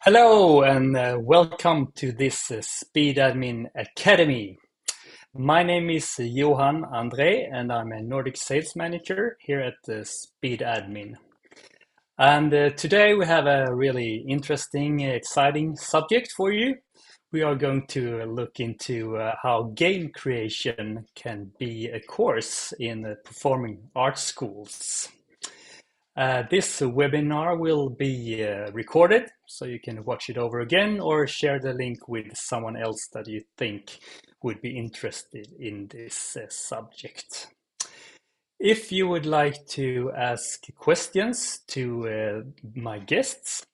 Hello and welcome to this Speedadmin Academy. My name is Johan André and I'm a Nordic Sales Manager here at Speedadmin. And today we have a really interesting, exciting subject for you. We are going to look into how game creation can be a course in performing arts schools. This webinar will be recorded, so you can watch it over again or share the link with someone else that you think would be interested in this subject. If you would like to ask questions to my guests,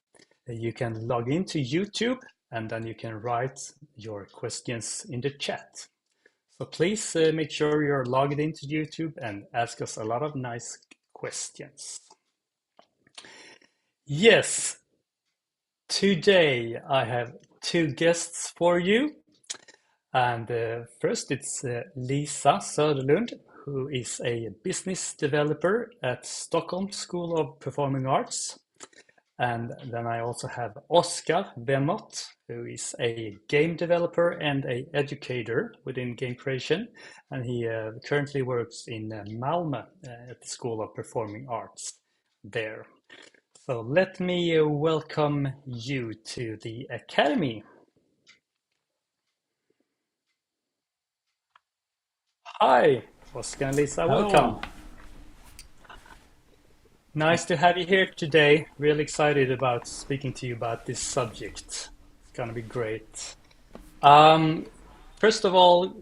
you can log into YouTube and then you can write your questions in the chat. So please make sure you're logged into YouTube and ask us a lot of nice questions. Yes, today I have two guests for you. And first it's Lisa Söderlund, who is a business developer at Stockholm School of Performing Arts. And then I also have Oskar Wemmert, who is a game developer and an educator within game creation. And he currently works in Malmö at the School of Performing Arts there. So let me welcome you to the Academy. Hi, Oskar and Lisa, welcome. Hello. Nice to have you here today. Really excited about speaking to you about this subject. It's gonna be great. Um, First of all,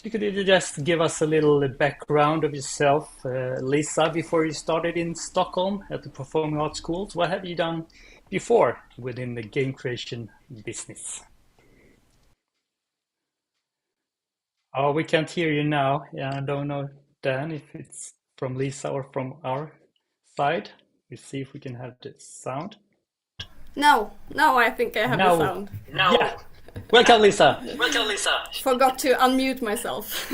could you just give us a little background of yourself, Lisa, before you started in Stockholm at the Performing Arts Schools? What have you done before within the game creation business? Oh, we can't hear you now. Yeah, I don't know, Dan, if it's from Lisa or from our side. We see if we can have the sound. Now I think I have the Now, sound. yeah. Welcome, Lisa. Forgot to unmute myself.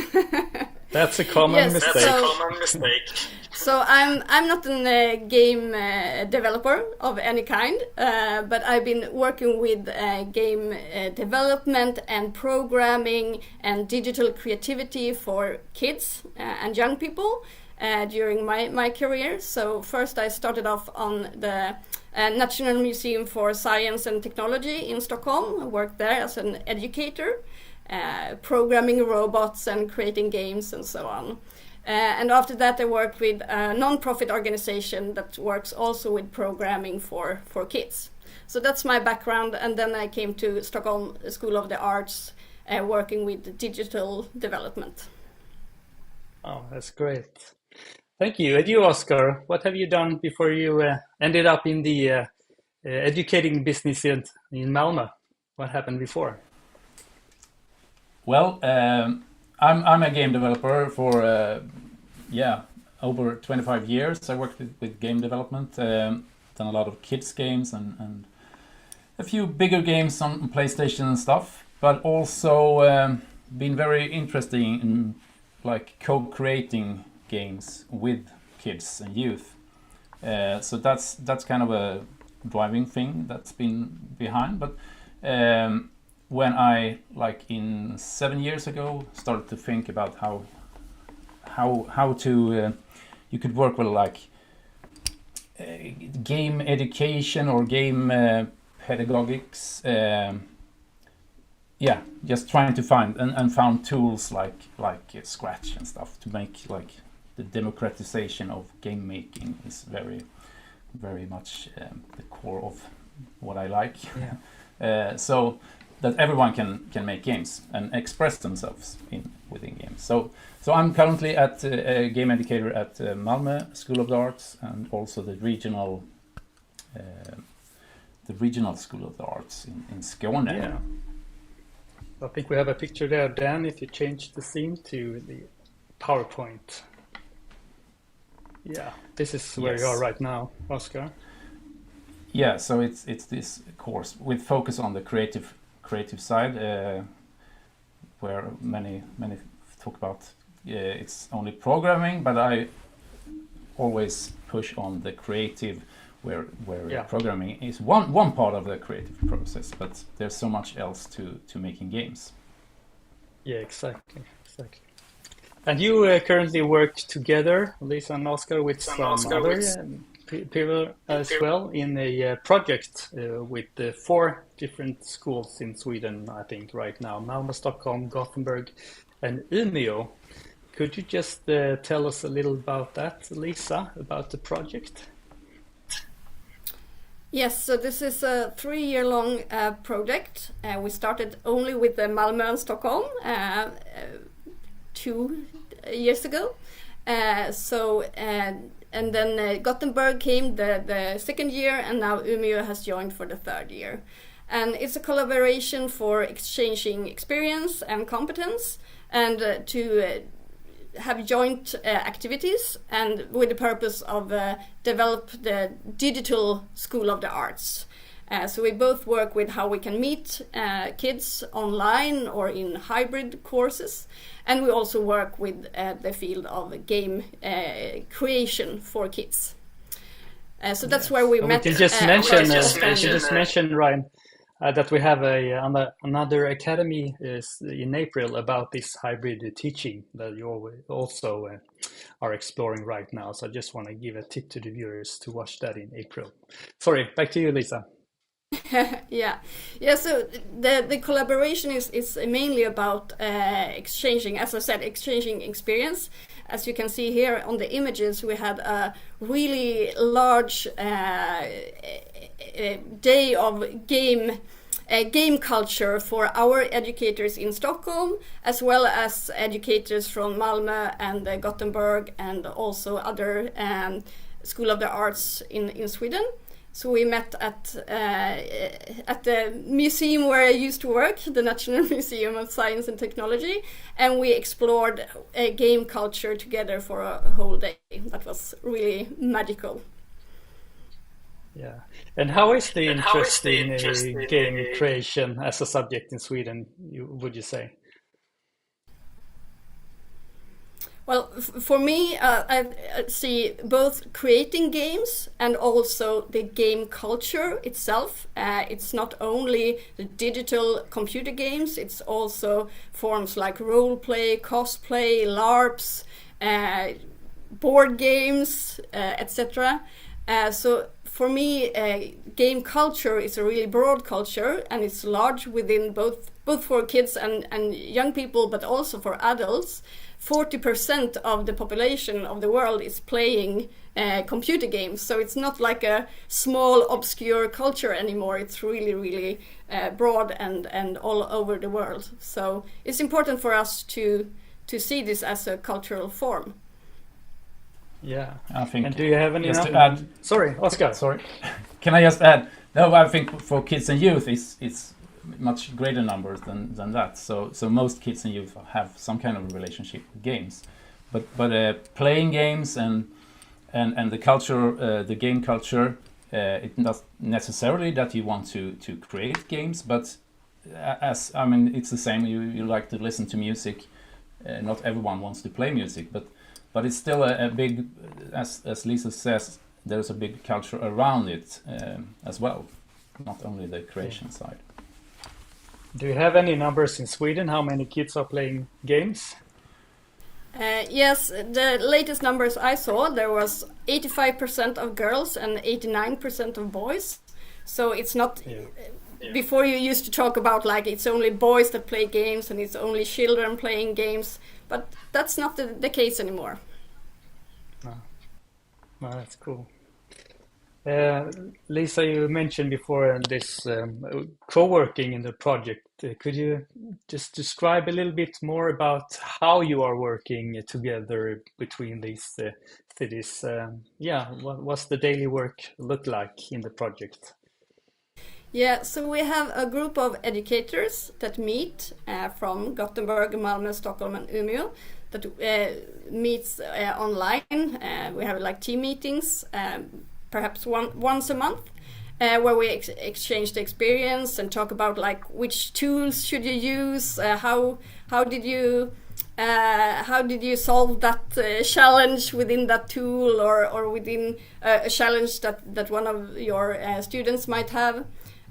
That's a common Yes, mistake. so I'm not a game developer of any kind, but I've been working with game development and programming and digital creativity for kids and young people during my career. So first I started off on the National Museum for Science and Technology in Stockholm. I worked there as an educator, programming robots and creating games and so on. And after that, I worked with a non-profit organization that works also with programming for kids. So that's my background. And then I came to Stockholm School of the Arts, working with digital development. Oh, that's great. Thank you. And you, Oscar, what have you done before you ended up in the educating business in Malmö? What happened before? Well, I'm a game developer for over 25 years. I worked with game development, done a lot of kids games and a few bigger games on PlayStation and stuff, but also been very interested in like co-creating games with kids and youth. So that's kind of a driving thing that's been behind. But when I in 7 years ago started to think about how to you could work with game education or game pedagogics. Just trying to find and found tools like Scratch and stuff to make the democratization of game making is very, very much the core of what I like. Yeah. So that everyone can make games and express themselves within games. So I'm currently a game educator at Malmö School of the Arts and also the regional School of the Arts in Skåne. Yeah. I think we have a picture there, Dan, if you change the scene to the PowerPoint. Yeah, this is where you are Yes. right now, Oscar. Yeah, so it's this course with focus on the creative side, where many talk about it's only programming, but I always push on the creative where Yeah. programming is one part of the creative process, but there's so much else to making games. Yeah, exactly. And you currently work together, Lisa and Oscar, with some other people as well in a project with 4 different schools in Sweden, I think, right now. Malmö, Stockholm, Gothenburg, and Umeå. Could you just tell us a little about that, Lisa, about the project? Yes, so this is a 3-year-long project. We started only with Malmö and Stockholm 2 years ago. And then Gothenburg came the second year, and now Umeå has joined for the 3rd year. And it's a collaboration for exchanging experience and competence, and to have joint activities, and with the purpose of develop the digital School of the Arts. So we both work with how we can meet kids online or in hybrid courses, and we also work with the field of game creation for kids. So that's where we met. We can just mention, Ryan, that we have another academy is in April about this hybrid teaching that you also are exploring right now. So I just want to give a tip to the viewers to watch that in April. Sorry, back to you, Lisa. Yeah. So the collaboration is mainly about exchanging, as I said, exchanging experience. As you can see here on the images, we had a really large day of game culture for our educators in Stockholm, as well as educators from Malmö and Gothenburg, and also other School of the Arts in Sweden. So we met at the museum where I used to work, the National Museum of Science and Technology, and we explored game culture together for a whole day. That was really magical. Yeah. And how is the interest in game creation as a subject in Sweden, would you say? Well, for me, I see both creating games and also the game culture itself. It's not only the digital computer games, it's also forms like role play, cosplay, LARPs, board games, etc. So for me, game culture is a really broad culture, and it's large within both for kids and young people, but also for adults. 40% of the population of the world is playing computer games, so it's not like a small obscure culture anymore. It's really, really broad and all over the world. So it's important for us to see this as a cultural form. Yeah, I think. And do you have any? To add, sorry, Oscar. Sorry, can I just add? No, I think for kids and youth, it's much greater numbers than that. So most kids and youth have some kind of a relationship with games, but playing games and the culture, the game culture, it's not necessarily that you want to create games, but it's the same. You like to listen to music. Not everyone wants to play music, but it's still a big, as Lisa says, there's a big culture around it as well, not only the creation side. Do you have any numbers in Sweden? How many kids are playing games? Yes, the latest numbers I saw, there was 85% of girls and 89% of boys. So it's not... Before you used to talk about like it's only boys that play games and it's only children playing games, but that's not the case anymore. No, that's cool. Lisa, you mentioned before this co-working in the project. Could you just describe a little bit more about how you are working together between these cities? What's the daily work look like in the project? Yeah, so we have a group of educators that meet from Gothenburg, Malmö, Stockholm and Umeå that meets online. We have like team meetings, perhaps once a month, where we exchange the experience and talk about like which tools should you use, how did you how did you solve that challenge within that tool, or within a challenge that one of your students might have?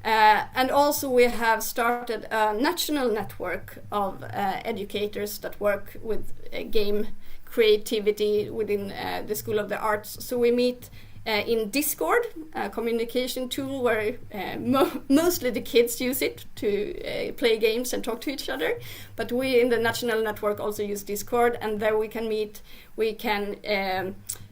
And also we have started a national network of educators that work with game creativity within the School of the Arts. So we meet in Discord, a communication tool where mostly the kids use it to play games and talk to each other. But we in the national network also use Discord, and there we can meet, we can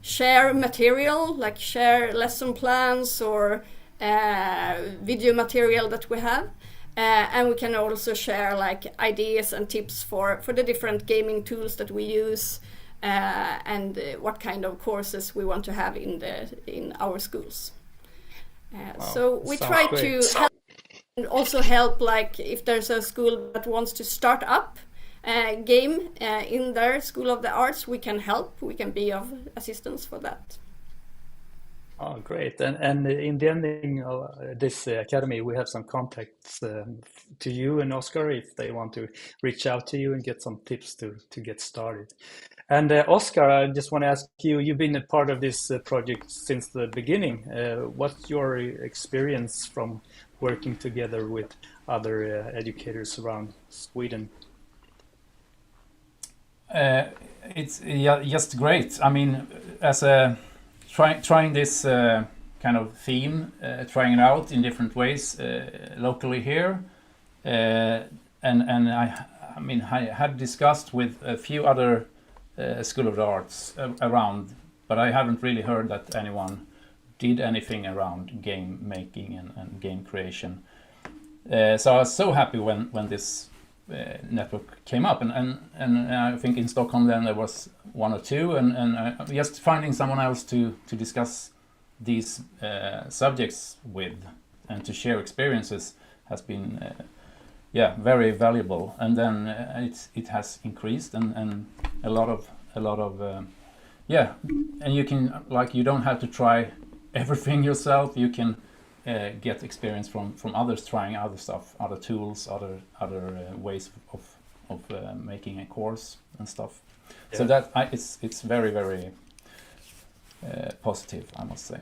share material, like share lesson plans or video material that we have. And we can also share like ideas and tips for the different gaming tools that we use, and what kind of courses we want to have in our schools. Wow. So we Sounds try great. to help, and also help, like if there's a school that wants to start up a game in their School of the Arts, we can help. We can be of assistance for that. Oh, great. And in the ending of this academy, we have some contacts to you and Oscar if they want to reach out to you and get some tips to get started. And Oscar, I just want to ask you, you've been a part of this project since the beginning. What's your experience from working together with other educators around Sweden? It's just great. I mean, as a trying this kind of theme, trying it out in different ways locally here, and I mean I had discussed with a few other School of the Arts around, but I haven't really heard that anyone did anything around game making and game creation. So I was so happy when this network came up, and I think in Stockholm then there was one or two, and just finding someone else to discuss these subjects with and to share experiences has been very valuable. And then it has increased, and a lot of and you can, like, you don't have to try everything yourself. You can get experience from others trying other stuff, other tools, other ways of making a course and stuff. Yeah. So that it's very positive, I must say.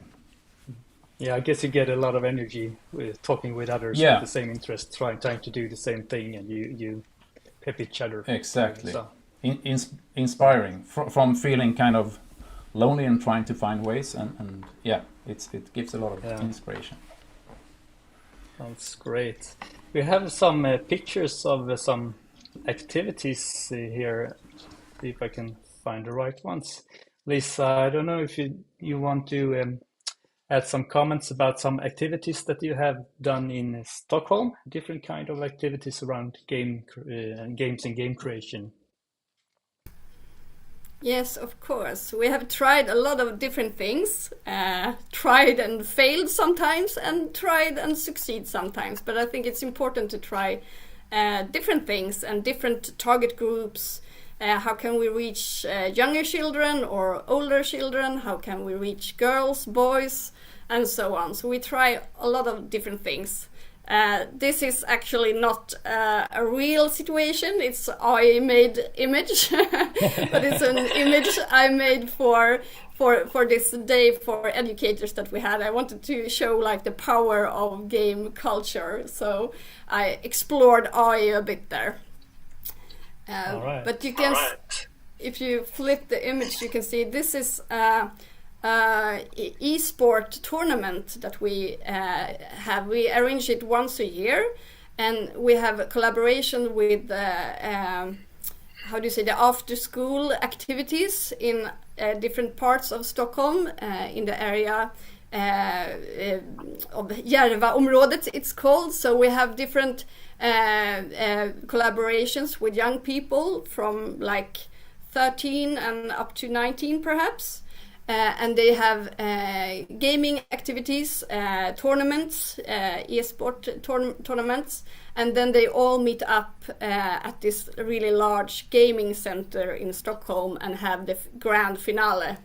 Yeah, I guess you get a lot of energy with talking with others with the same interest, trying to do the same thing, and you pep each other. Exactly. So. Inspiring from feeling kind of lonely and trying to find ways, and it gives a lot of inspiration. That's great. We have some pictures of some activities here. See if I can find the right ones. Lisa, I don't know if you want to add some comments about some activities that you have done in Stockholm, different kind of activities around games and game creation. Yes, of course. We have tried a lot of different things, tried and failed sometimes, and tried and succeed sometimes. But I think it's important to try different things and different target groups. How can we reach younger children or older children? How can we reach girls, boys, and so on? So we try a lot of different things. This is actually not a real situation. It's AI-made image, but it's an image I made for this day for educators that we had. I wanted to show like the power of game culture, so I explored AI a bit there. All right. But you can, if you flip the image, you can see this is e-sport tournament that we have. We arrange it once a year, and we have a collaboration with the after school activities in different parts of Stockholm, in the area of Järvaområdet it's called. So we have different collaborations with young people from like 13 and up to 19 perhaps. And they have gaming activities, tournaments, e-sport tournaments, and then they all meet up at this really large gaming center in Stockholm and have the grand finale.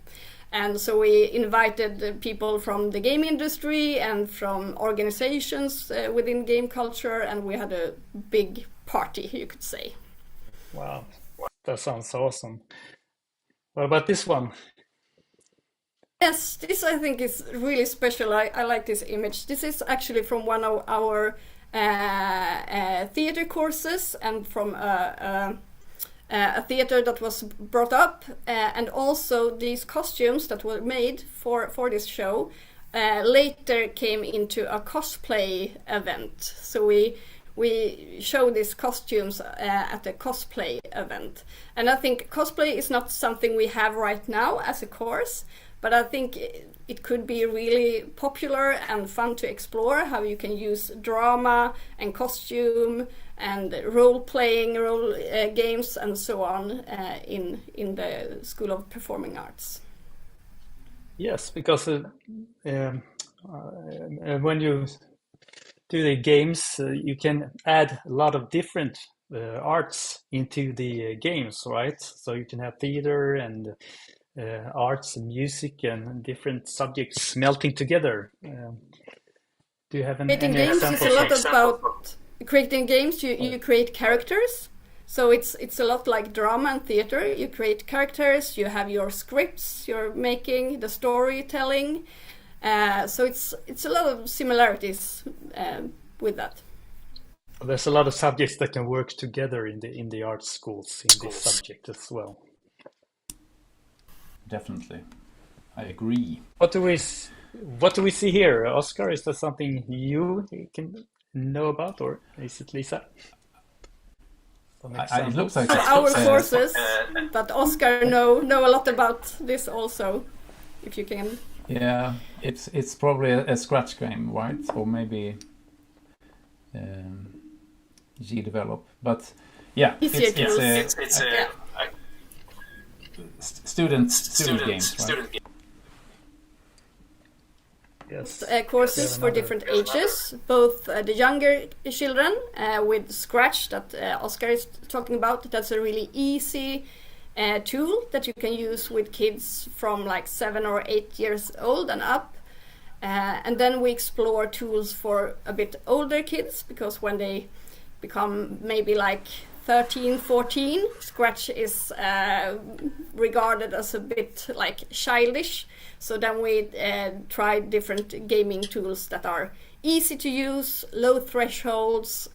And so we invited people from the game industry and from organizations within game culture, and we had a big party, you could say. Wow. That sounds awesome. What about this one? Yes, this I think is really special. I like this image. This is actually from one of our theater courses and from a theater that was brought up, and also these costumes that were made for this show later came into a cosplay event. So we show these costumes at a cosplay event. And I think cosplay is not something we have right now as a course, but I think it could be really popular and fun to explore how you can use drama and costume and role-playing, games and so on in the School of Performing Arts. Yes, because when you do the games, you can add a lot of different arts into the games, right? So you can have theater and arts and music and different subjects melting together. Do you have any games examples? Is a lot about creating games. You create characters, so it's a lot like drama and theater. You create characters, you have your scripts, you're making the storytelling. So it's a lot of similarities with that. There's a lot of subjects that can work together in the art schools in this subject as well. Definitely, I agree. What do we see here, Oscar? Is that something you can know about, or is it Lisa? It looks like our courses, but Oscar know a lot about this also. If you can. Yeah, it's probably a scratch game, right? Or maybe G-develop, but yeah, it's student games, right? Yes. Courses for different ages, both the younger children with Scratch that Oscar is talking about. That's a really easy tool that you can use with kids from like 7 or 8 years old and up. And then we explore tools for a bit older kids, because when they become maybe like 13, 14, Scratch is regarded as a bit like childish. So then we try different gaming tools that are easy to use, low thresholds.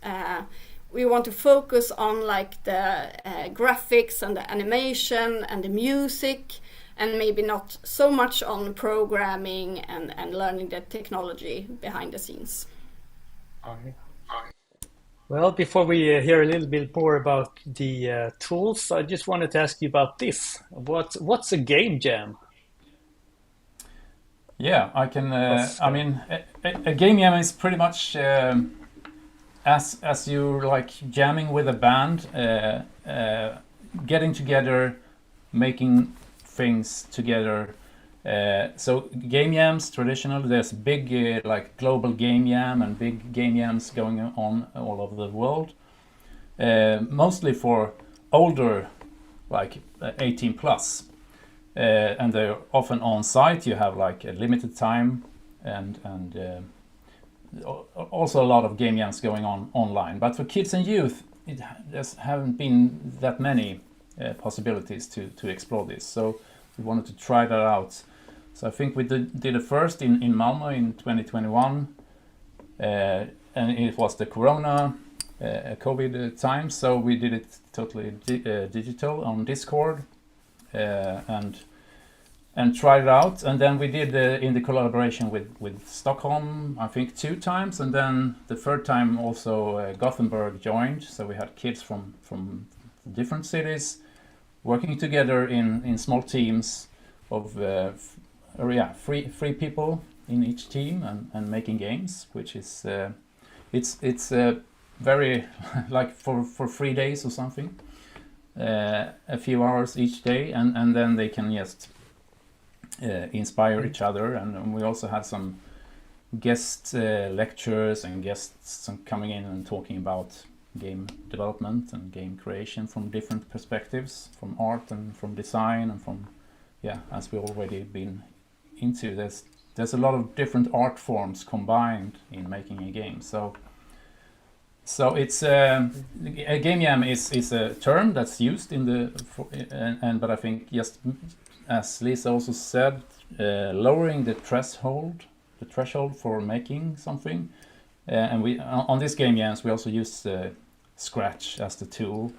We want to focus on like the graphics and the animation and the music, and maybe not so much on programming and learning the technology behind the scenes. Okay. Well, before we hear a little bit more about the tools, I just wanted to ask you about this. What's a game jam? Yeah, I can. I mean, a game jam is pretty much as you like jamming with a band, getting together, making things together. So game jams, traditional, there's big like global game jam and big game jams going on all over the world. Mostly for older, like 18 plus. And they're often on site. You have like a limited time and also a lot of game jams going on online. But for kids and youth, there haven't been that many possibilities to explore this. So we wanted to try that out. So I think we did a first in Malmö in 2021, and it was the Corona COVID time. So we did it totally digital on Discord. And tried it out, and then we did in the collaboration with Stockholm, I think 2 times, and then the third time also Gothenburg joined. So we had kids from different cities working together in small teams of 3 people in each team and making games, which is it's very like for 3 days or something, a few hours each day, and then they can just inspire each other. And we also had some guest lectures and guests coming in and talking about game development and game creation from different perspectives, from art and from design and from, as we already been into, there's a lot of different art forms combined in making a game. So So it's a game jam is a term that's used in but I think just as Lisa also said, lowering the threshold for making something, and we on this game jams we also use Scratch as the tool,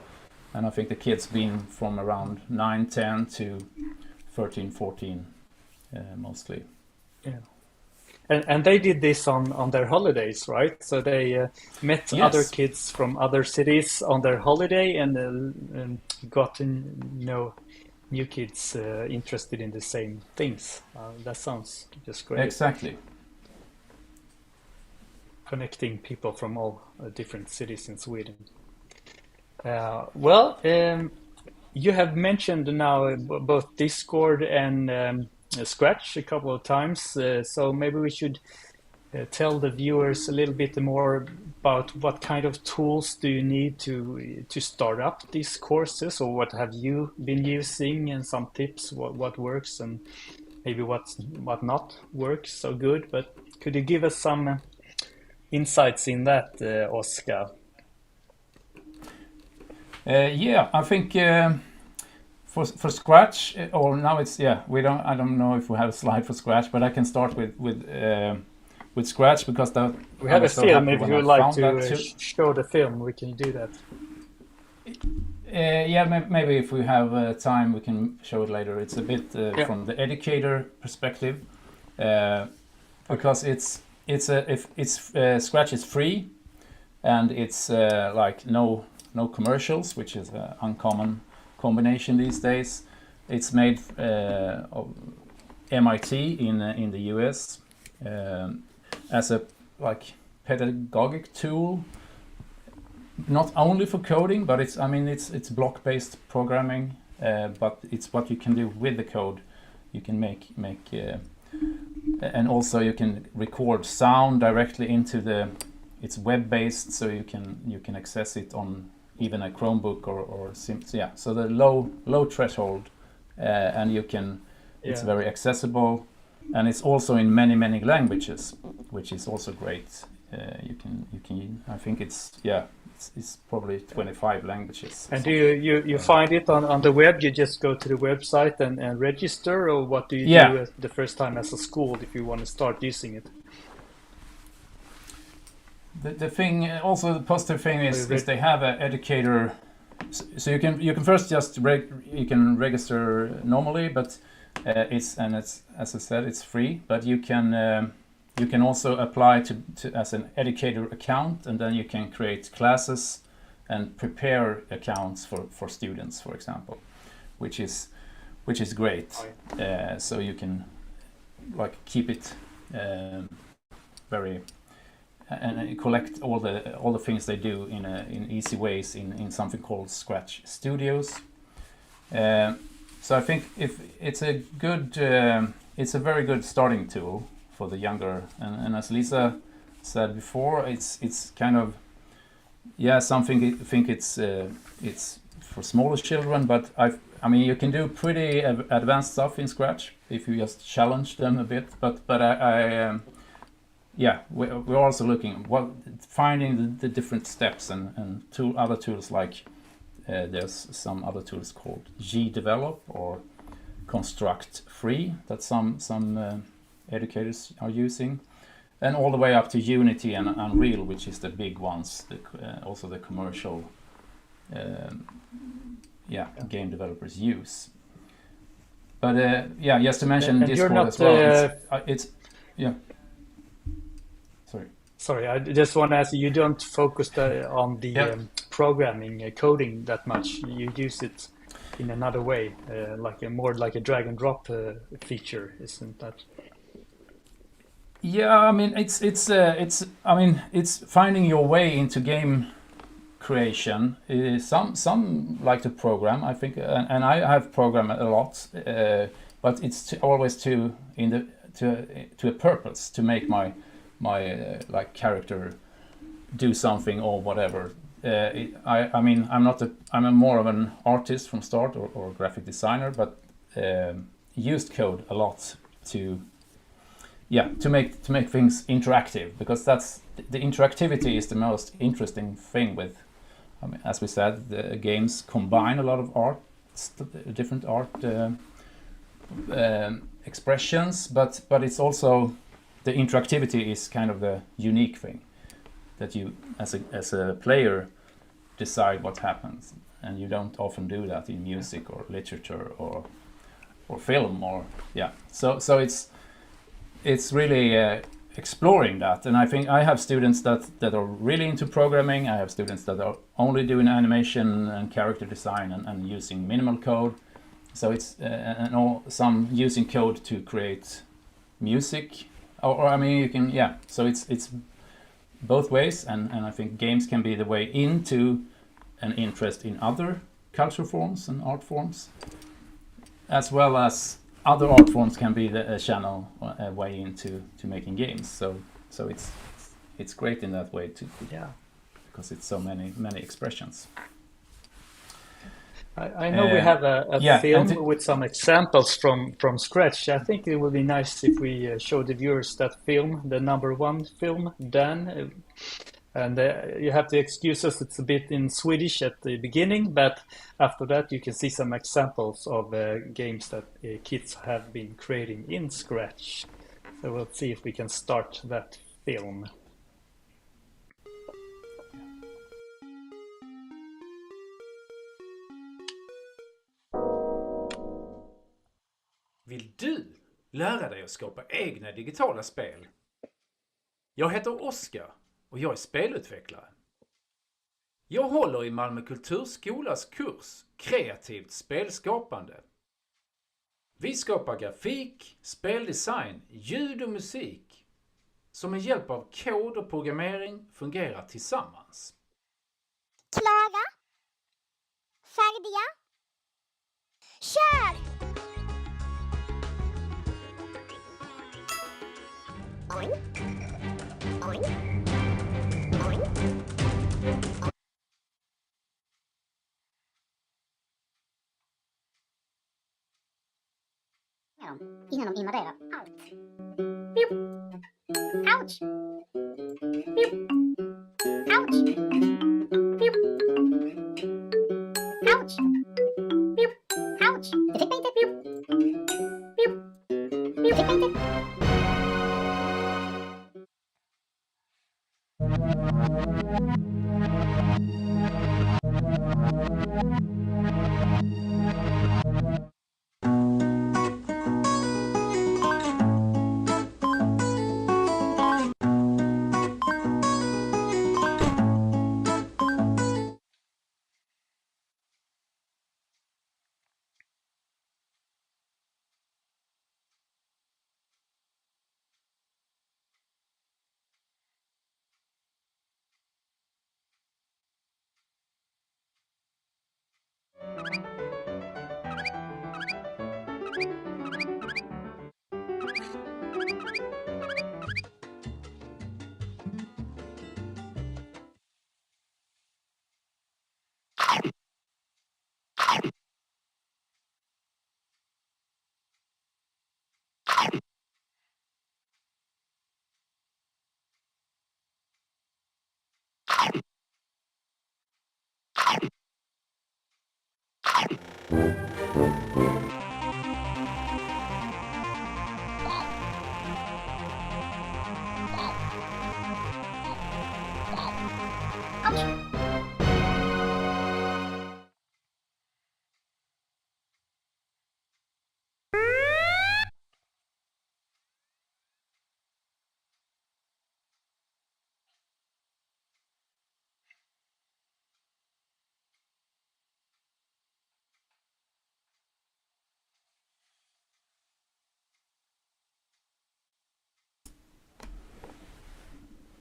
and I think the kids been from around 9, 10 to 13, 14 mostly. Yeah. And they did this on their holidays, right? So they met Yes. other kids from other cities on their holiday and got to know new kids interested in the same things. That sounds just great. Exactly. Connecting people from all different cities in Sweden. You have mentioned now both Discord and Scratch a couple of times, so maybe we should tell the viewers a little bit more about what kind of tools do you need to start up these courses, or what have you been using, and some tips what works and maybe what not works so good. But could you give us some insights in that, Oskar? I think for Scratch, or now it's I don't know if we have a slide for Scratch, but I can start with Scratch because we have a film. If you would like to show the film, we can do that. Maybe if we have time, we can show it later. It's a bit from the educator perspective, because Scratch is free, and it's like no commercials, which is an uncommon combination these days. It's made of MIT in the US as a pedagogic tool, not only for coding, but it's block-based programming, but it's what you can do with the code. You can make and also you can record sound directly into it's web-based, so you can access it on even a Chromebook so the low threshold, and it's very accessible, and it's also in many languages, which is also great. You can I think it's probably 25 languages. And do you find it on the web? You just go to the website and register, or what do you do the first time as a school if you want to start using it? The thing, also the positive thing is they have an educator, so you can first just you can register normally, but it's as I said, it's free, but you can also apply to as an educator account, and then you can create classes and prepare accounts for students, for example, which is great. So you can keep it very and collect all the things they do in easy ways in something called Scratch Studios. So I think if it's a very good starting tool for the younger, and as Lisa said before, it's kind of something. I think it's for smaller children, but you can do pretty advanced stuff in Scratch if you just challenge them a bit. But we're also looking finding the different steps and other tools like there's some other tools called GDevelop or Construct Free that some educators are using, and all the way up to Unity and Unreal, which is the big ones, also the commercial game developers use. But just to mention Discord as well, Sorry, I just want to ask you don't focus on the programming, coding that much. You use it in another way, more like a drag and drop feature, isn't that? Yeah, it's finding your way into game creation. Some like to program, I think, and I have programmed a lot, but it's always to a purpose, to make my character do something or whatever. I'm more of an artist from start or a graphic designer, but used code a lot to make things interactive, because that's the interactivity is the most interesting thing with. I mean, as we said, the games combine a lot of art, different art expressions, but it's also the interactivity is kind of the unique thing that you, as a player, decide what happens, and you don't often do that in music or literature or film So it's really exploring that, and I think I have students that are really into programming. I have students that are only doing animation and character design and using minimal code. So it's some using code to create music, or I mean you can So it's both ways, and I think games can be the way into an interest in other culture forms and art forms, as well as other art forms can be a channel, a way into making games. So it's great in that way too. Because it's so many expressions. I know we have a film with some examples from scratch. I think it would be nice if we show the viewers that film, the #1 film, Dan. And you have to excuse us, it's a bit in Swedish at the beginning, but after that you can see some examples of games that kids have been creating in Scratch. So we'll see if we can start that film. Vill du lära dig att skapa egna digitala spel? Jag heter Oskar och jag är spelutvecklare. Jag håller i Malmö Kulturskolas kurs Kreativt spelskapande. Vi skapar grafik, speldesign, ljud och musik som med hjälp av kod och programmering fungerar tillsammans. Klara. Färdiga. Kör! Oink. Oink. Oink. Innan de invaderar allt. Pip. Ouch. Pip. Ouch. Pip. Ouch. Pip. Ouch. Det fick mig inte. Pip. Pip. Pip. Det fick mig inte.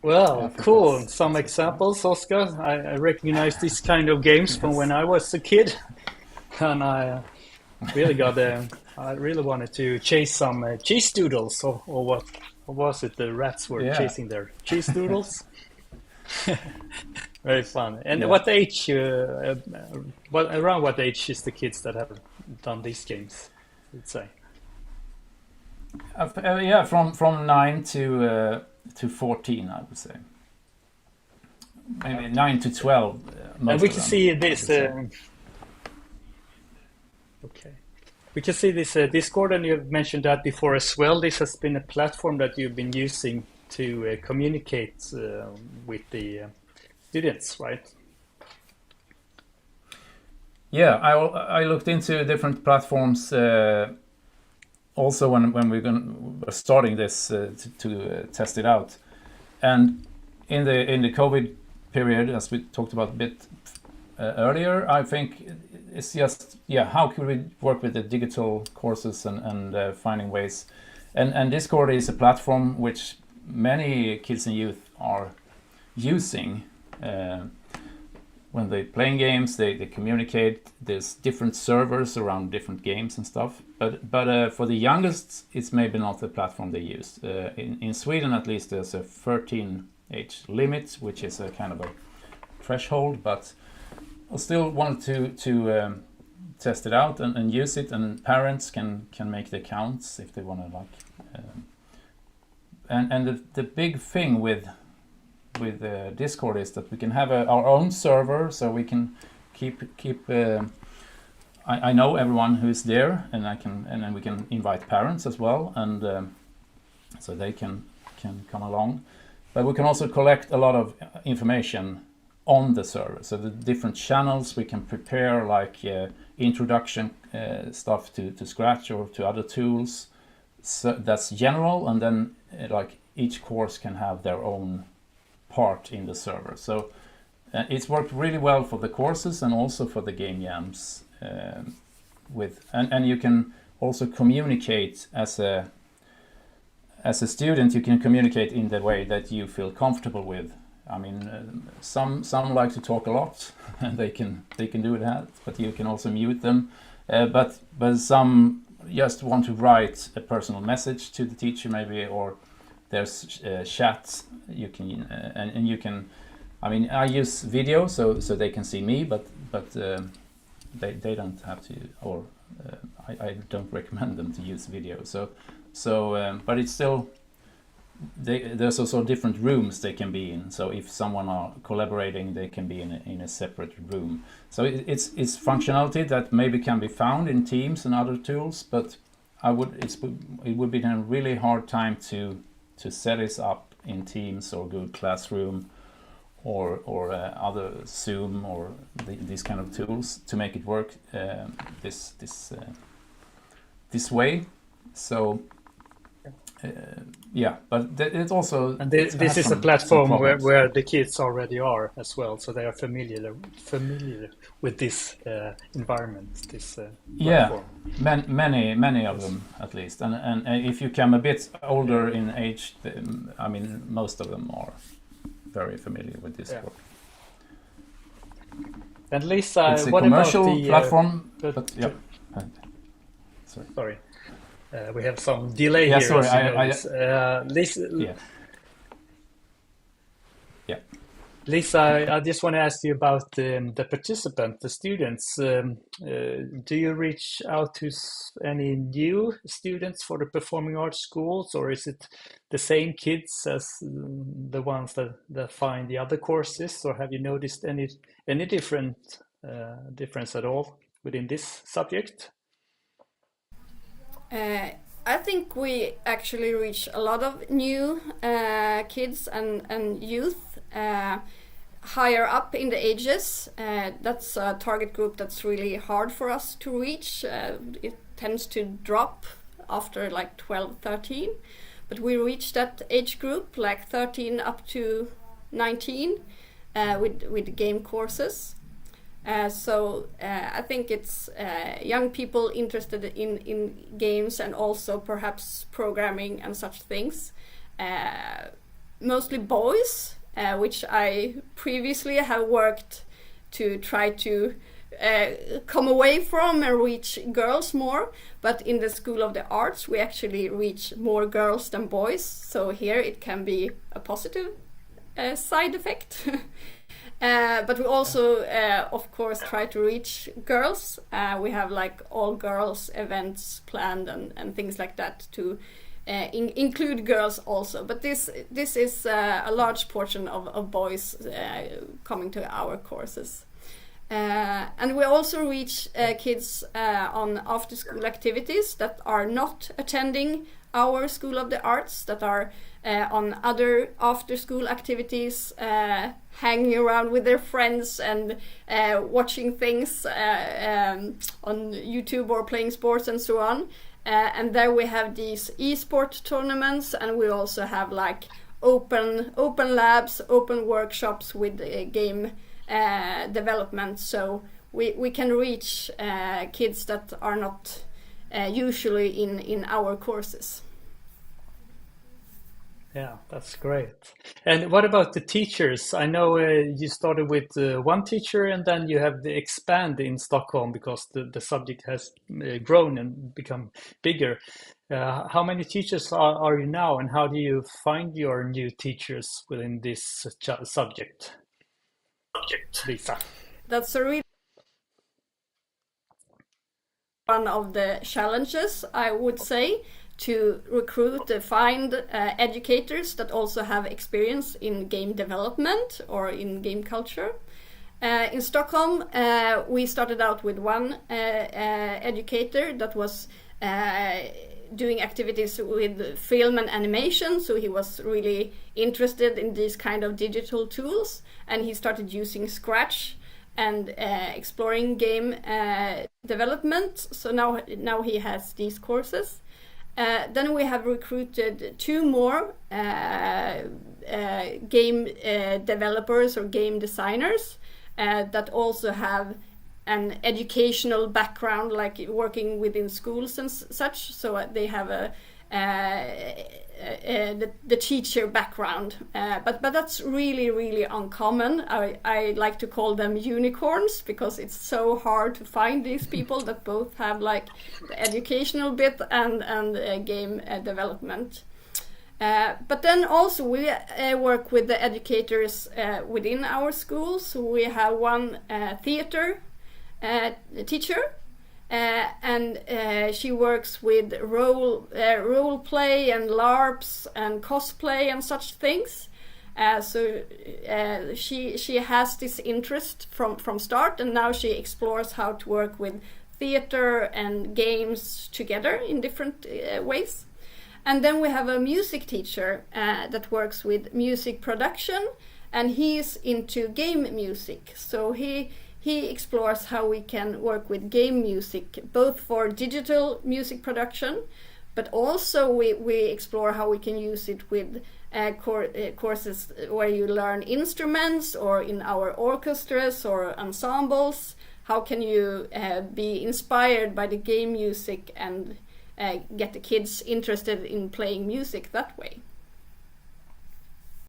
Well, cool. Some examples, Oscar. I recognize these kind of games from when I was a kid, and I really I really wanted to chase some cheese doodles, or what was it? The rats were chasing their cheese doodles. Very fun. And what age? Around what age is the kids that have done these games? I'd say. Yeah, from 9 to 14, I would say. Maybe 9 to 12. Most And we of can them, see I this. would say. Okay, we can see this Discord, and you've mentioned that before as well. This has been a platform that you've been using to communicate with the students, right? Yeah, I looked into different platforms also when we're starting this to test it out, and in the COVID period, as we talked about a bit earlier, I think it's just how could we work with the digital courses and finding ways, and Discord is a platform which many kids and youth are using. When they're playing games, they communicate. There's different servers around different games and stuff. But for the youngest, it's maybe not the platform they use. In Sweden, at least, there's a 13 age limit, which is a kind of a threshold. But I still wanted to test it out and use it. And parents can make the accounts if they want to like. And the big thing with Discord is that we can have our own server, so we can keep. I know everyone who's there, and then we can invite parents as well, and so they can come along. But we can also collect a lot of information on the server. So the different channels we can prepare, like introduction stuff to Scratch or to other tools. So that's general, and then like each course can have their own part in the server. So it's worked really well for the courses and also for the game jams. And you can also communicate as a student. You can communicate in the way that you feel comfortable with. I mean, some like to talk a lot, and they can do that. But you can also mute them. But some just want to write a personal message to the teacher, maybe, or there's chats you can and you can. I mean, I use video so they can see me, but they don't have to, or I don't recommend them to use video. But it's still there's also different rooms they can be in. So if someone are collaborating, they can be in a separate room. So it's functionality that maybe can be found in Teams and other tools, but it would be a really hard time to set this up in Teams or Google Classroom or other Zoom or these kind of tools to make it work this way. So but it also, and this is a platform where the kids already are as well, so they are familiar with this environment, this platform. Many of them at least, and if you come a bit older in age, I mean, most of them are very familiar with this work. And Lisa, it's a what commercial about the platform? Sorry. We have some delay here. Sorry, Lisa. Yeah. Lisa, I just want to ask you about the participant, the students. Do you reach out to any new students for the performing arts schools, or is it the same kids as the ones that find the other courses, or have you noticed any difference at all within this subject? I think we actually reach a lot of new kids and youth higher up in the ages. That's a target group that's really hard for us to reach. It tends to drop after like 12, 13. But we reach that age group, like 13 up to 19, with game courses. So I think it's young people interested in games and also perhaps programming and such things. Mostly boys, which I previously have worked to try to come away from and reach girls more. But in the School of the Arts, we actually reach more girls than boys. So here it can be a positive side effect. But we also, of course, try to reach girls. We have like all girls events planned and things like that to include girls also. But this is a large portion of boys coming to our courses. And we also reach kids on after-school activities that are not attending our School of the Arts, that are on other after-school activities, hanging around with their friends and watching things on YouTube or playing sports and so on. And there we have these e-sport tournaments, and we also have like open labs, open workshops with game development. So we can reach kids that are not usually in our courses. Yeah, that's great. And what about the teachers? I know you started with one teacher and then you have the expand in Stockholm because the subject has grown and become bigger. How many teachers are you now, and how do you find your new teachers within this subject? Lisa. That's a really one of the challenges, I would say, to recruit, find educators that also have experience in game development or in game culture. In Stockholm, we started out with one educator that was doing activities with film and animation, so he was really interested in these kind of digital tools, and he started using Scratch and exploring game development. So now he has these courses. Then we have recruited two more game developers or game designers that also have an educational background, like working within schools and such. So they have the teacher background, but that's really uncommon. I like to call them unicorns because it's so hard to find these people that both have like the educational bit and game development. But then also we work with the educators within our schools. We have one theater teacher. And she works with role play and LARPs and cosplay and such things. So she has this interest from start, and now she explores how to work with theater and games together in different ways. And then we have a music teacher that works with music production, and he's into game music. So he explores how we can work with game music, both for digital music production, but also we explore how we can use it with courses where you learn instruments, or in our orchestras or ensembles. How can you be inspired by the game music and get the kids interested in playing music that way?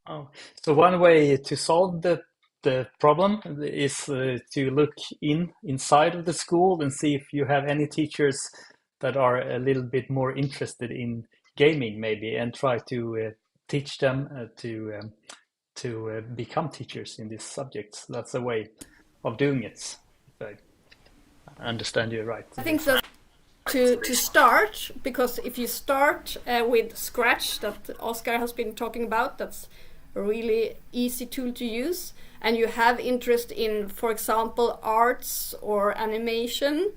Oh, so one way to solve the problem is to look inside of the school and see if you have any teachers that are a little bit more interested in gaming, maybe, and try to teach them to become teachers in these subjects. That's a way of doing it, if I understand you right. I think so. To start, because if you start with Scratch that Oscar has been talking about, that's a really easy tool to use, and you have interest in, for example, arts or animation,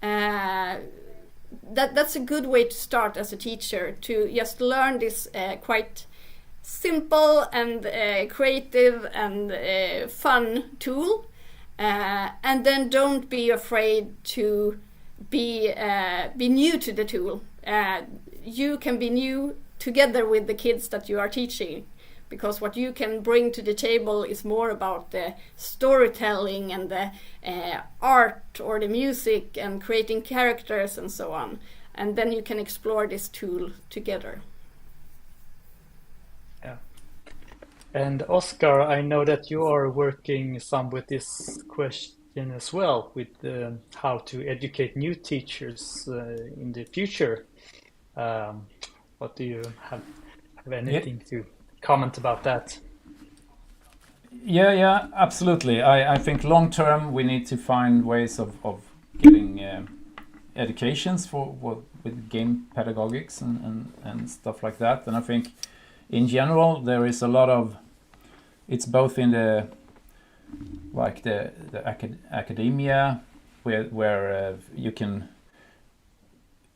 that's a good way to start as a teacher, to just learn this quite simple and creative and fun tool, and then don't be afraid to be new to the tool. You can be new together with the kids that you are teaching, because what you can bring to the table is more about the storytelling and the art or the music and creating characters and so on. And then you can explore this tool together. Yeah. And Oscar, I know that you are working some with this question as well, with how to educate new teachers in the future. What do you have anything to comment about that? Yeah, absolutely. I think long term we need to find ways of getting educations for with game pedagogics and stuff like that. And I think in general there is a lot of, it's both in the like the academia where you can,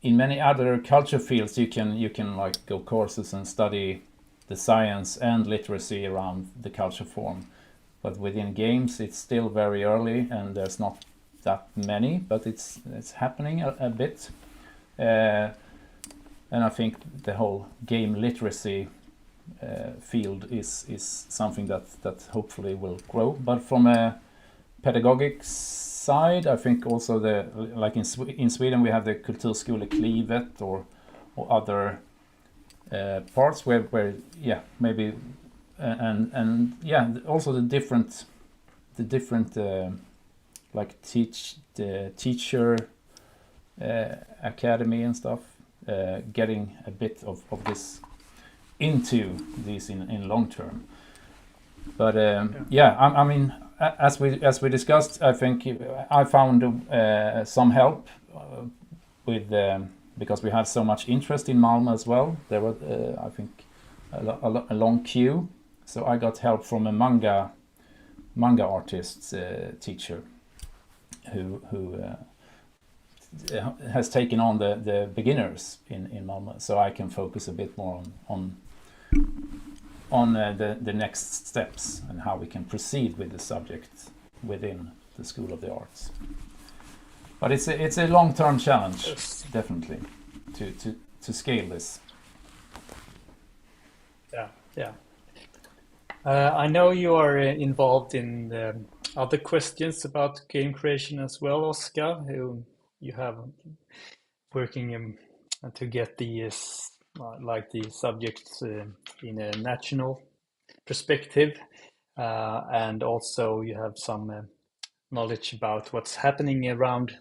in many other culture fields you can like go courses and study the science and literacy around the culture form, but within games it's still very early and there's not that many, but it's happening a bit, and I think the whole game literacy field is something that hopefully will grow. But from a pedagogic side, I think also the, like in Sweden we have the Kulturskolan or other parts where yeah, maybe and yeah, also the different like the teacher academy and stuff, getting a bit of this into these in long term. But yeah, I mean, as we discussed, I think I found some help with because we had so much interest in Malmö as well. There was I think a long queue, so I got help from a manga artist teacher who has taken on the beginners in Malmö, so I can focus a bit more on the next steps and how we can proceed with the subject within the School of the Arts. But it's a long-term challenge, yes, definitely, to scale this. Yeah. I know you are involved in other questions about game creation as well, Oscar, who you have working to get the like the subjects in a national perspective, and also you have some knowledge about what's happening around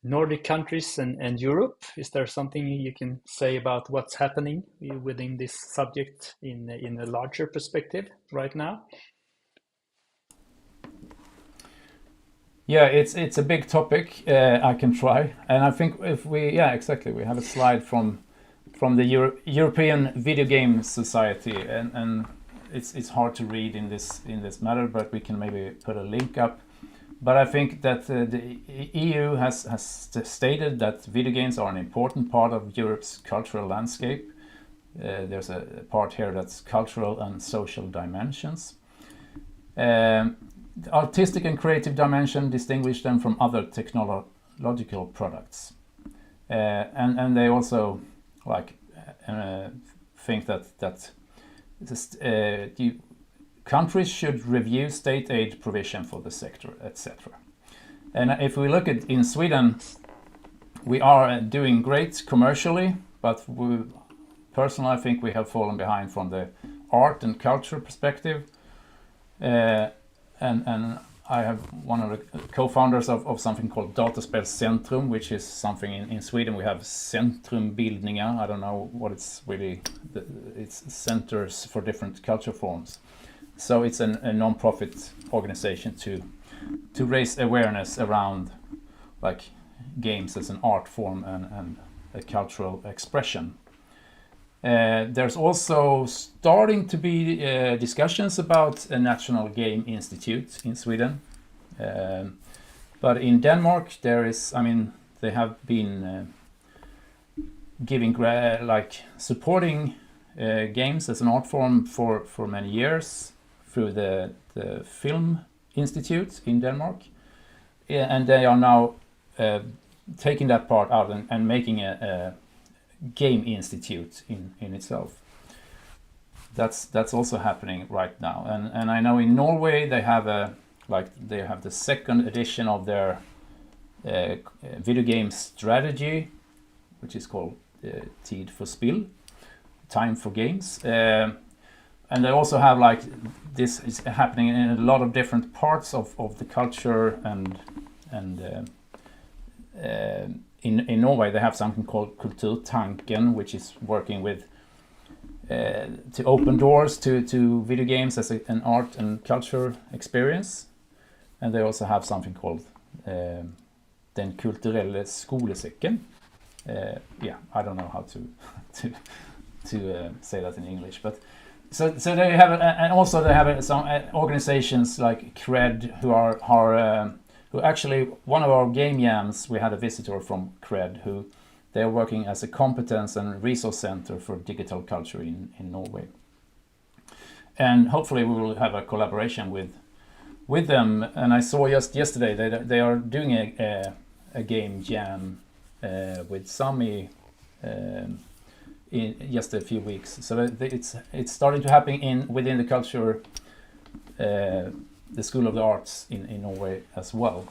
Nordic countries and Europe. Is there something you can say about what's happening within this subject in a larger perspective right now? Yeah, it's a big topic. I can try, and I think if we exactly, we have a slide from the European Video Game Society, and it's hard to read in this matter, but we can maybe put a link up. But I think that the EU has stated that video games are an important part of Europe's cultural landscape. There's a part here that's cultural and social dimensions. The artistic and creative dimension distinguish them from other technological products. And they also like think that countries should review state aid provision for the sector, etc. And if we look at in Sweden, we are doing great commercially, but personally I think we have fallen behind from the art and culture perspective. And I have one of the co-founders of something called Dataspelscentrum, which is something in Sweden we have Centrumbildningar. I don't know what it's really, it's centers for different culture forms. So it's a non-profit organization to raise awareness around like games as an art form and a cultural expression. There's also starting to be discussions about a national game institute in Sweden. But in Denmark there is, I mean, they have been giving like supporting games as an art form for many years through the Film Institute in Denmark, and they are now taking that part out and making a game institute in itself. That's also happening right now, and I know in Norway they have the second edition of their video game strategy, which is called Tid for Spill, Time for Games. And they also have like this is happening in a lot of different parts of the culture, and in Norway they have something called Kulturtanken, which is working with to open doors to video games as an art and culture experience. And they also have something called Den kulturelle skolesäcken. Yeah, I don't know how to say that in English, but so they have, and also they have some organizations like CRED who actually, one of our game jams, we had a visitor from CRED who they are working as a competence and resource center for digital culture in Norway. And hopefully we will have a collaboration with them. And I saw just yesterday they are doing a game jam with Sami in just a few weeks. So it's starting to happen within the culture, the School of the Arts in Norway as well.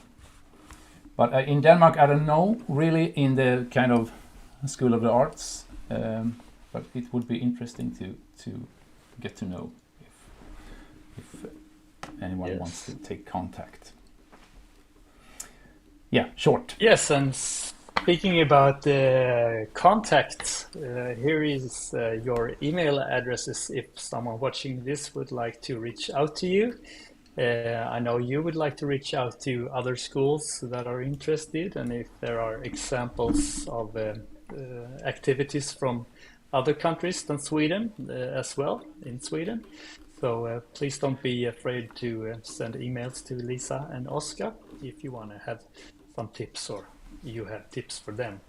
But in Denmark, I don't know really in the kind of School of the Arts, but it would be interesting to get to know if anyone wants to take contact. Yeah, short. Yes, and speaking about contact, here is your email addresses if someone watching this would like to reach out to you. I know you would like to reach out to other schools that are interested, and if there are examples of activities from other countries than Sweden as well in Sweden. So please don't be afraid to send emails to Lisa and Oscar if you want to have some tips or you have tips for them.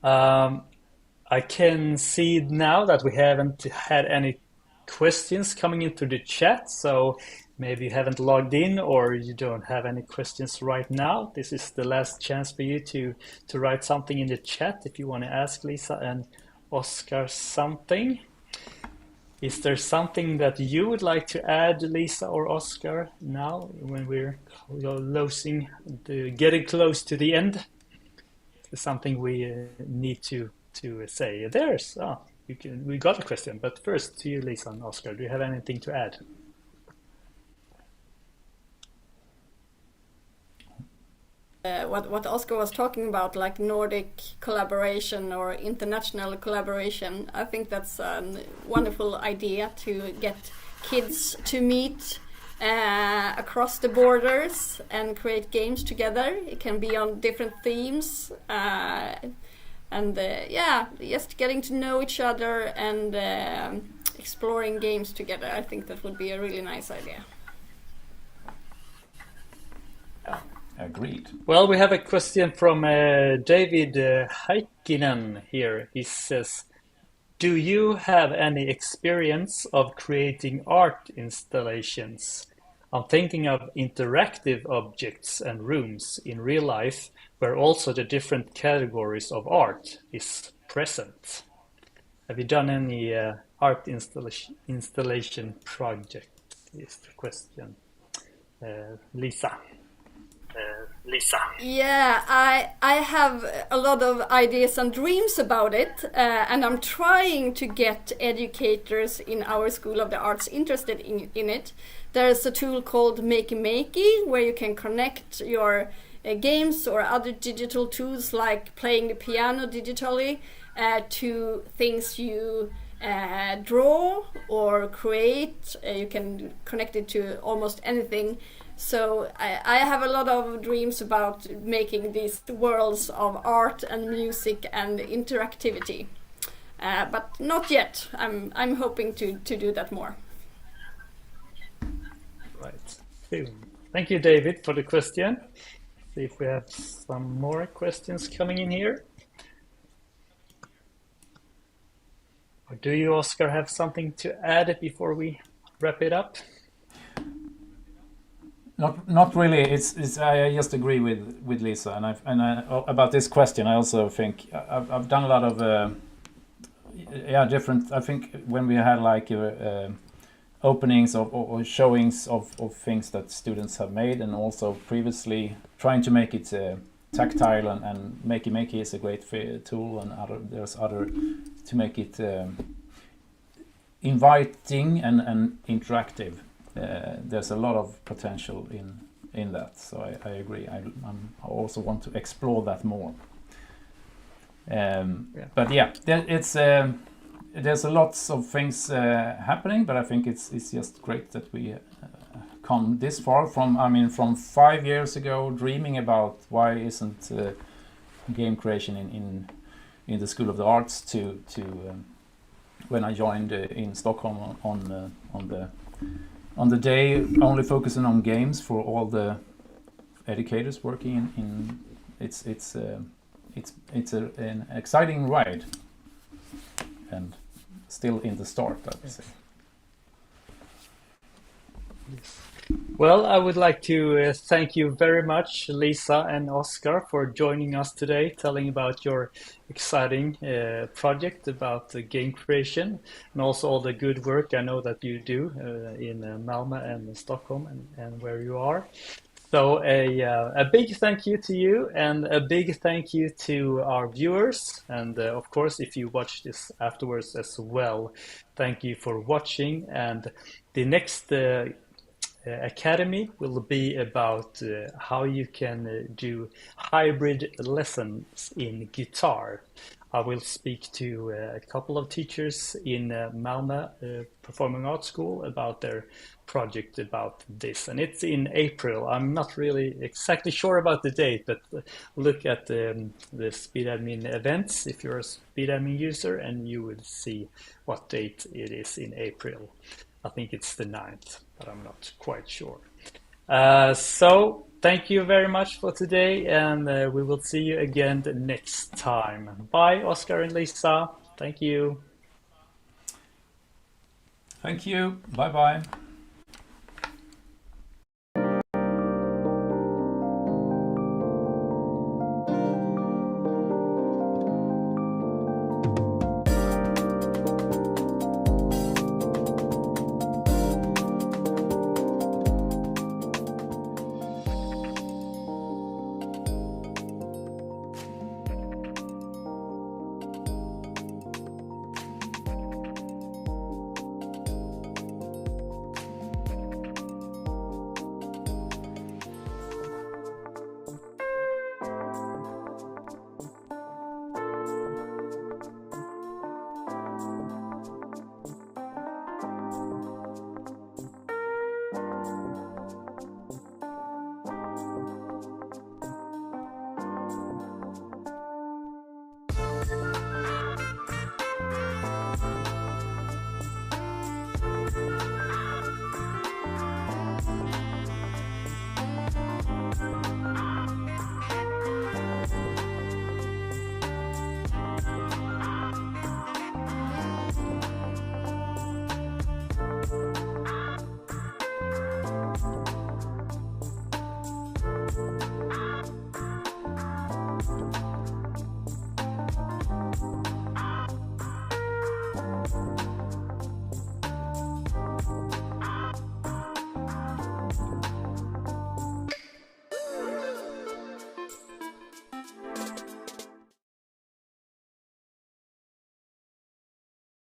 I can see now that we haven't had any questions coming into the chat, so maybe you haven't logged in or you don't have any questions right now. This is the last chance for you to write something in the chat if you want to ask Lisa and Oscar something. Is there something that you would like to add, Lisa or Oscar, now when we're getting close to the end? Is something we need to say? We got a question, but first to you, Lisa and Oscar, do you have anything to add? What Oscar was talking about, like Nordic collaboration or international collaboration, I think that's a wonderful idea to get kids to meet across the borders and create games together. It can be on different themes, just getting to know each other and exploring games together. I think that would be a really nice idea. Agreed. Well, we have a question from David Heikkinen here. He says, do you have any experience of creating art installations? I'm thinking of interactive objects and rooms in real life where also the different categories of art is present. Have you done any art installation project? Is the question. Lisa. Yeah, I have a lot of ideas and dreams about it, and I'm trying to get educators in our School of the Arts interested in it. There's a tool called Makey, where you can connect your games or other digital tools like playing the piano digitally to things you draw or create. You can connect it to almost anything. So I have a lot of dreams about making these worlds of art and music and interactivity, but not yet. I'm hoping to do that more. Right. Thank you, David, for the question. See if we have some more questions coming in here. Or do you, Oscar, have something to add before we wrap it up? Not really. It's I just agree with Lisa, and I about this question. I also think I've done a lot of different. I think when we had like openings or showings of things that students have made, and also previously trying to make it tactile and Makey is a great tool, and there's other to make it inviting and interactive. There's a lot of potential in that, so I agree. I also want to explore that more. But yeah, it's there's a lots of things happening, but I think it's just great that we come this far from 5 years ago, dreaming about why isn't game creation in the School of the Arts to when I joined in Stockholm on the day only focusing on games for all the educators working in it's an exciting ride and still in the start, I would say. Well, I would like to thank you very much, Lisa and Oscar, for joining us today, telling about your exciting project about game creation and also all the good work I know that you do in Malmö and Stockholm and where you are. So a big thank you to you and a big thank you to our viewers. And of course, if you watch this afterwards as well, thank you for watching. And the next Academy will be about how you can do hybrid lessons in guitar. I will speak to a couple of teachers in Malmö Performing Arts School about their project about this, and it's in April. I'm not really exactly sure about the date, but look at the Speedadmin events if you're a Speedadmin user, and you will see what date it is in April. I think it's the 9th, but I'm not quite sure. So thank you very much for today, and we will see you again the next time. Bye, Oscar and Lisa. Thank you. Thank you. Bye bye.